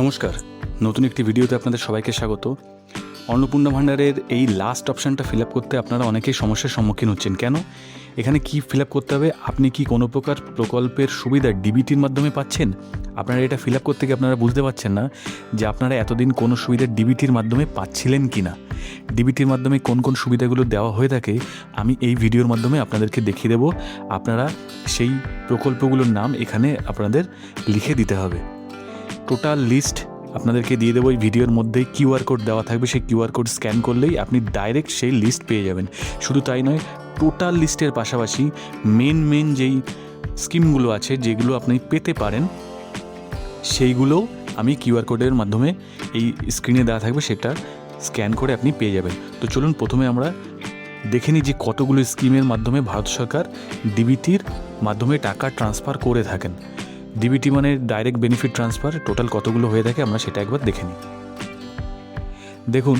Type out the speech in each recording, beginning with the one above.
নমস্কার, নতুন একটি ভিডিওতে আপনাদের সবাইকে স্বাগত। অন্নপূর্ণা ভাণ্ডারের এই লাস্ট অপশানটা ফিল আপ করতে আপনারা অনেকেই সমস্যার সম্মুখীন হচ্ছেন। কেন? এখানে কি ফিল আপ করতে হবে? আপনি কি কোনো প্রকার প্রকল্পের সুবিধা ডিবিটির মাধ্যমে পাচ্ছেন? আপনারা এটা ফিল আপ করতে গিয়ে আপনারা বুঝতে পারছেন না যে আপনারা এতদিন কোনো সুবিধা ডিবিটির মাধ্যমে পাচ্ছিলেন কি না। ডিবিটির মাধ্যমে কোন কোন সুবিধাগুলো দেওয়া হয়ে থাকে আমি এই ভিডিওর মাধ্যমে আপনাদেরকে দেখিয়ে দেবো। আপনারা সেই প্রকল্পগুলোর নাম এখানে আপনাদের লিখে দিতে হবে। টোটাল লিস্ট আপনাদেরকে দিয়ে দেবো এই ভিডিওর মধ্যেই। কিউআর কোড দেওয়া থাকবে, সেই কিউআর কোড স্ক্যান করলেই আপনি ডাইরেক্ট সেই লিস্ট পেয়ে যাবেন। শুধু তাই নয়, টোটাল লিস্টের পাশাপাশি মেন যেই স্কিমগুলো আছে যেগুলো আপনি পেতে পারেন সেইগুলো আমি কিউআর কোডের মাধ্যমে এই স্ক্রিনে দেওয়া থাকবে, সেটা স্ক্যান করে আপনি পেয়ে যাবেন। তো চলুন প্রথমে আমরা দেখে নিই যে কতগুলো স্কিমের মাধ্যমে ভারত সরকার ডিবিটির মাধ্যমে টাকা ট্রান্সফার করে থাকেন। ডিবিটি মানে ডাইরেক্ট বেনিফিট ট্রান্সফার, টোটাল কতগুলো হয়ে থাকে আমরা সেটা একবার দেখে নিই। দেখুন,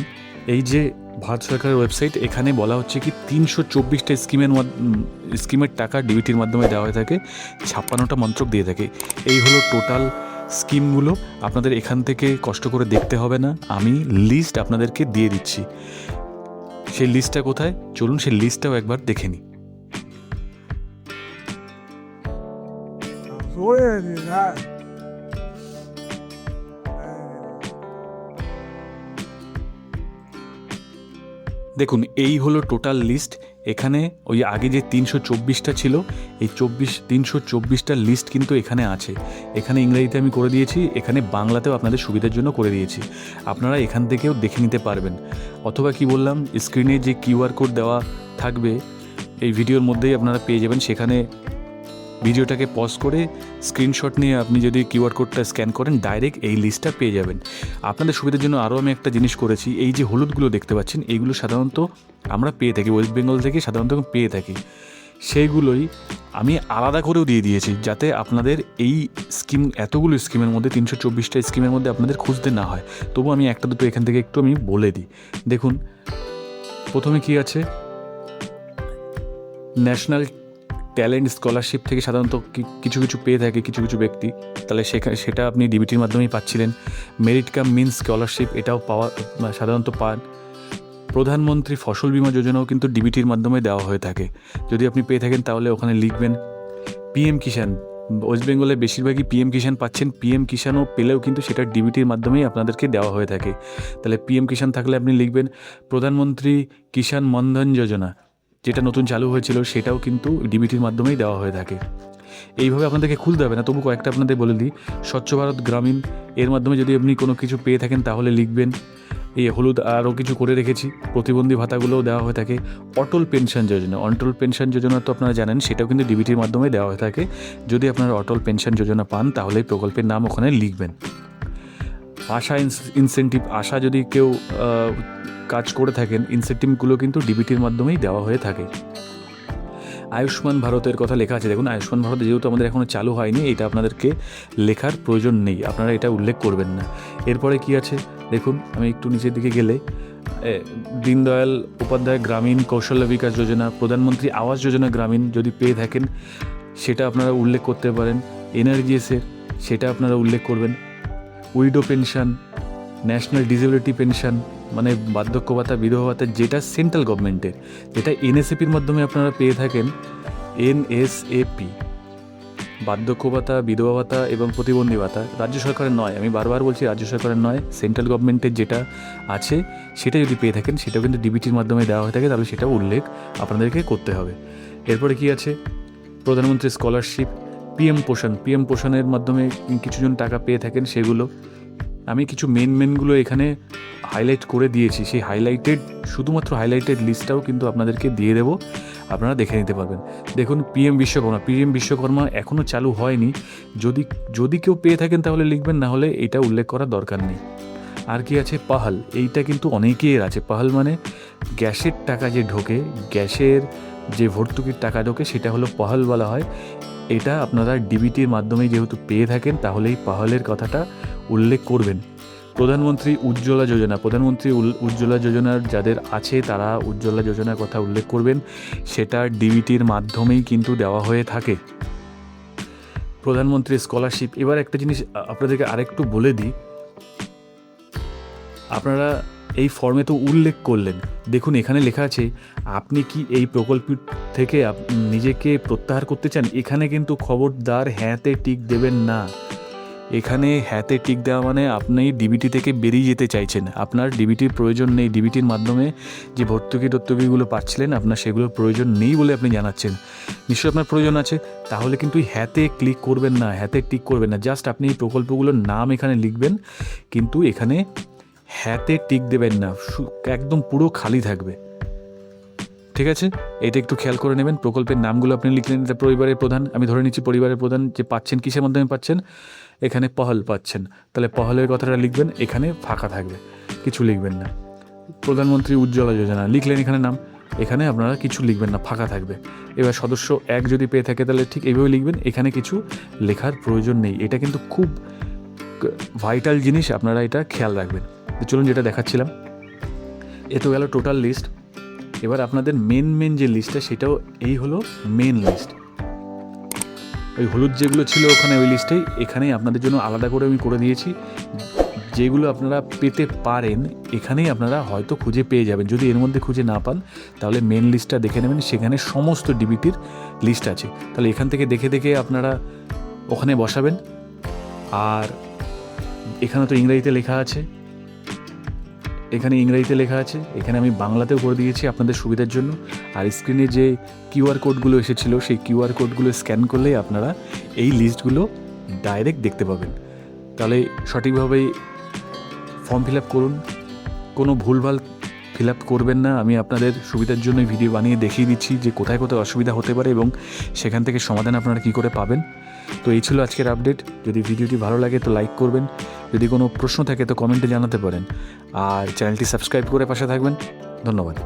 এই যে ভারত সরকারের ওয়েবসাইট, এখানে বলা হচ্ছে কি 324টা স্কিমের টাকা ডিবিটির মাধ্যমে দেওয়া হয়ে থাকে, 56টা মন্ত্রক দিয়ে থাকে। এই হলো টোটাল স্কিমগুলো। আপনাদের এখান থেকে কষ্ট করে দেখতে হবে না, আমি লিস্ট আপনাদেরকে দিয়ে দিচ্ছি। সেই লিস্টটা কোথায়? চলুন সেই লিস্টটাও একবার দেখে নিই। দেখুন, এই হলো টোটাল লিস্ট। এখানে ওই আগে যে 324টা ছিল, এই 324টা লিস্ট কিন্তু এখানে আছে। এখানে ইংরেজিতে আমি করে দিয়েছি, এখানে বাংলাতেও আপনাদের সুবিধার জন্য করে দিয়েছি। আপনারা এখান থেকেও দেখে নিতে পারবেন। অথবা কি বললাম, স্ক্রিনে যে কিউআর কোড দেওয়া থাকবে এই ভিডিওর মধ্যেই আপনারা পেয়ে যাবেন। সেখানে ভিডিওটাকে পজ করে স্ক্রিনশট নিয়ে আপনি যদি কিউআর কোডটা স্ক্যান করেন ডাইরেক্ট এই লিস্টটা পেয়ে যাবেন। আপনাদের সুবিধার জন্য আরও আমি একটা জিনিস করেছি, এই যে হলুদগুলো দেখতে পাচ্ছেন এইগুলো সাধারণত আমরা পেয়ে থাকি, ওয়েস্ট বেঙ্গল থেকে সাধারণত পেয়ে থাকি। সেইগুলোই আমি আলাদা করেও দিয়ে দিয়েছি যাতে আপনাদের এই স্কিম, এতগুলো স্কিমের মধ্যে 324টা স্কিমের মধ্যে আপনাদের খুঁজতে না হয়। তবু আমি একটা দুটো এখান থেকে একটু আমি বলে দিই। দেখুন, প্রথমে কি আছে, ন্যাশনাল ট্যালেন্ট স্কলারশিপ থেকে সাধারণত কিছু পেয়ে থাকে কিছু ব্যক্তি, তাহলে সেটা আপনি ডিবিটির মাধ্যমেই পাচ্ছিলেন। মেরিট কাম মিনস স্কলারশিপ, এটাও সাধারণত পান। প্রধানমন্ত্রী ফসল বীমা যোজনাও কিন্তু ডিবিটির মাধ্যমে দেওয়া হয়ে থাকে। যদি আপনি পেয়ে থাকেন তাহলে ওখানে লিখবেন। পিএম কিষাণ, ওয়েস্ট বেঙ্গলে বেশিরভাগই পিএম কিষাণ পাচ্ছেন। পিএম কিষাণও পেলেও কিন্তু সেটা ডিবিটির মাধ্যমেই আপনাদেরকে দেওয়া হয়ে থাকে। তাহলে পিএম কিষাণ থাকলে আপনি লিখবেন প্রধানমন্ত্রী কিষাণ মনধন যোজনা, যেটা নতুন চালু হয়েছিল, সেটাও কিন্তু ডিবিটির মাধ্যমেই দেওয়া হয়ে থাকে। এইভাবে আপনাদেরকে খুলতে হবে না, তবু কয়েকটা আপনাদের বলে দিই। স্বচ্ছ ভারত গ্রামীণ, এর মাধ্যমে যদি আপনি কোনো কিছু পেয়ে থাকেন তাহলে লিখবেন। এই হলুদ আরও কিছু করে রেখেছি, প্রতিবন্ধী ভাতাগুলোও দেওয়া হয়ে থাকে। অটল পেনশন যোজনা, অটল পেনশন যোজনা তো আপনারা জানেন, সেটাও কিন্তু ডিবিটির মাধ্যমে দেওয়া হয়ে থাকে। যদি আপনারা অটল পেনশন যোজনা পান তাহলে এই প্রকল্পের নাম ওখানে লিখবেন। আশা ইনসেন্টিভ, আশা যদি কেউ কাজ করে থাকেন, ইনসেন্টিভগুলো কিন্তু ডিবিটির মাধ্যমেই দেওয়া হয়ে থাকে। আয়ুষ্মান ভারতের কথা লেখা আছে, দেখুন আয়ুষ্মান ভারত যেহেতু আমাদের এখনও চালু হয়নি, এটা আপনাদেরকে লেখার প্রয়োজন নেই, আপনারা এটা উল্লেখ করবেন না। এরপরে কি আছে দেখুন, আমি একটু নিচের দিকে গেলে দীনদয়াল উপাধ্যায় গ্রামীণ কৌশল্য বিকাশ যোজনা, প্রধানমন্ত্রী আবাস যোজনা গ্রামীণ যদি পেয়ে থাকেন সেটা আপনারা উল্লেখ করতে পারেন। এনআরজিএসের সেটা আপনারা উল্লেখ করবেন। Widow pension, national disability pension মানে বার্ধক্য ভাতা, বিধবা ভাতা, যেটা সেন্ট্রাল গভর্নমেন্টের, যেটা এনএসএপির মাধ্যমে আপনারা পেয়ে থাকেন। এনএসএপি, বার্ধক্য ভাতা, বিধবা ভাতা এবং প্রতিবন্ধী ভাতা, রাজ্য সরকারের নয়, আমি বারবার বলছি রাজ্য সরকারের নয়, সেন্ট্রাল গভর্নমেন্টের যেটা আছে সেটা যদি পেয়ে থাকেন সেটাও কিন্তু ডিবিটির মাধ্যমে দেওয়া হয়ে থাকে, তাহলে সেটাও উল্লেখ আপনাদেরকে করতে হবে। এরপরে কি আছে, প্রধানমন্ত্রী স্কলারশিপ, পিএম পোষণ, পিএম পোষণের মাধ্যমে কিছুজন টাকা পেয়ে থাকেন, সেগুলো আমি কিছু মেনগুলো এখানে হাইলাইট করে দিয়েছি। সেই শুধুমাত্র হাইলাইটেড লিস্টটাও কিন্তু আপনাদেরকে দিয়ে দেবো, আপনারা দেখে নিতে পারবেন। দেখুন, পিএম বিশ্বকর্মা এখনও চালু হয়নি, যদি কেউ পেয়ে থাকেন তাহলে লিখবেন, না হলে এটা উল্লেখ করার দরকার নেই। আর কি আছে, পাহাল, এইটা কিন্তু অনেকের আছে। পাহাল মানে গ্যাসের টাকা যে ঢোকে, গ্যাসের যে ভর্তুকির টাকা ঢোকে, সেটা হলো পাহাল বলা হয়। এটা আপনারা ডিবিটির মাধ্যমে যেহেতু পেয়ে থাকেন তাহলে এই পাহালের কথাটা উল্লেখ করবেন। প্রধানমন্ত্রী উজ্জ্বলা যোজনা, প্রধানমন্ত্রী উজ্জ্বলা যোজনার যাদের আছে তারা উজ্জ্বলা যোজনার কথা উল্লেখ করবেন, সেটা ডিবিটির মাধ্যমেই কিন্তু দেওয়া হয়ে থাকে। প্রধানমন্ত্রী স্কলারশিপ, এবার একটা জিনিস আপনাদেরকে আরেকটু বলে দিই, আপনারা এই ফর্মে তো উল্লেখ করলেন, দেখুন এখানে লেখা আছে আপনি কি এই প্রকল্প থেকে নিজেকে প্রত্যাহার করতে চান। এখানে কিন্তু খবরদার হ্যাঁতে টিক দেবেন না। এখানে হ্যাঁতে টিক দেওয়া মানে আপনি ডিবিটি থেকে বেরিয়ে যেতে চাইছেন, আপনার ডিবিটির প্রয়োজন নেই, ডিবিটির মাধ্যমে যে ভর্তুকিগুলো পাচ্ছিলেন আপনার সেগুলোর প্রয়োজন নেই বলে আপনি জানাচ্ছেন। নিশ্চয়ই আপনার প্রয়োজন আছে, তাহলে কিন্তু হ্যাঁতে ক্লিক করবেন না, হ্যাঁতে টিক করবেন না। জাস্ট আপনি এই প্রকল্পগুলোর নাম এখানে লিখবেন, কিন্তু এখানে হ্যাঁতে টিক দেবেন না, একদম পুরো খালি থাকবে। ঠিক আছে, এটা একটু খেয়াল করে নেবেন। প্রকল্পের নামগুলো আপনি লিখলেন, এটা পরিবারের প্রধান, আমি ধরে নিচ্ছি পরিবারের প্রধান যে পাচ্ছেন কিসের মাধ্যমে পাচ্ছেন, এখানে পহল পাচ্ছেন, তাহলে পহলের কথাটা লিখবেন, এখানে ফাঁকা থাকবে, কিছু লিখবেন না। প্রধানমন্ত্রী উজ্জ্বলা যোজনা লিখলেন, এখানে নাম, এখানে আপনারা কিছু লিখবেন না, ফাঁকা থাকবে। এবার সদস্য 1 যদি পেয়ে থাকে তাহলে ঠিক এইভাবে লিখবেন, এখানে কিছু লেখার প্রয়োজন নেই। এটা কিন্তু খুব ভাইটাল জিনিস, আপনারা এটা খেয়াল রাখবেন। চলুন যেটা দেখাচ্ছিলাম, এ তো গেল টোটাল লিস্ট। এবার আপনাদের মেন যে লিস্টটা সেটাও এই হলো মেন লিস্ট। ওই হলুদ যেগুলো ছিল ওখানে ওই লিস্টেই, এখানেই আপনাদের জন্য আলাদা করে আমি করে দিয়েছি। যেগুলো আপনারা পেতে পারেন এখানেই আপনারা হয়তো খুঁজে পেয়ে যাবেন। যদি এর মধ্যে খুঁজে না পান তাহলে মেন লিস্টটা দেখে নেবেন, সেখানে সমস্ত ডিবিটির লিস্ট আছে। তাহলে এখান থেকে দেখে আপনারা ওখানে বসাবেন। আর এখানে তো ইংরেজিতে লেখা আছে, এখানে ইংরেজিতে লেখা আছে, এখানে আমি বাংলাতেও করে দিয়েছি আপনাদের সুবিধার জন্য। আর স্ক্রিনে যে কিউআর কোডগুলো এসেছিলো সেই কিউআর কোডগুলো স্ক্যান করলেই আপনারা এই লিস্টগুলো ডাইরেক্ট দেখতে পাবেন। তাহলে সঠিকভাবে ফর্ম ফিল আপ করুন, কোনো ভুলভাল ফিল আপ করবেন না। আমি আপনাদের সুবিধার জন্য ভিডিও বানিয়ে দেখিয়ে দিচ্ছি যে কোথায় কোথায় অসুবিধা হতে পারে এবং সেখান থেকে সমাধান আপনারা কী করে পাবেন। তো এই ছিল আজকের আপডেট। যদি ভিডিওটি ভালো লাগে তো লাইক করবেন, যদি কোনো প্রশ্ন থাকে তো কমেন্টে জানাতে পারেন, আর চ্যানেলটি সাবস্ক্রাইব করে পাশে থাকবেন। ধন্যবাদ।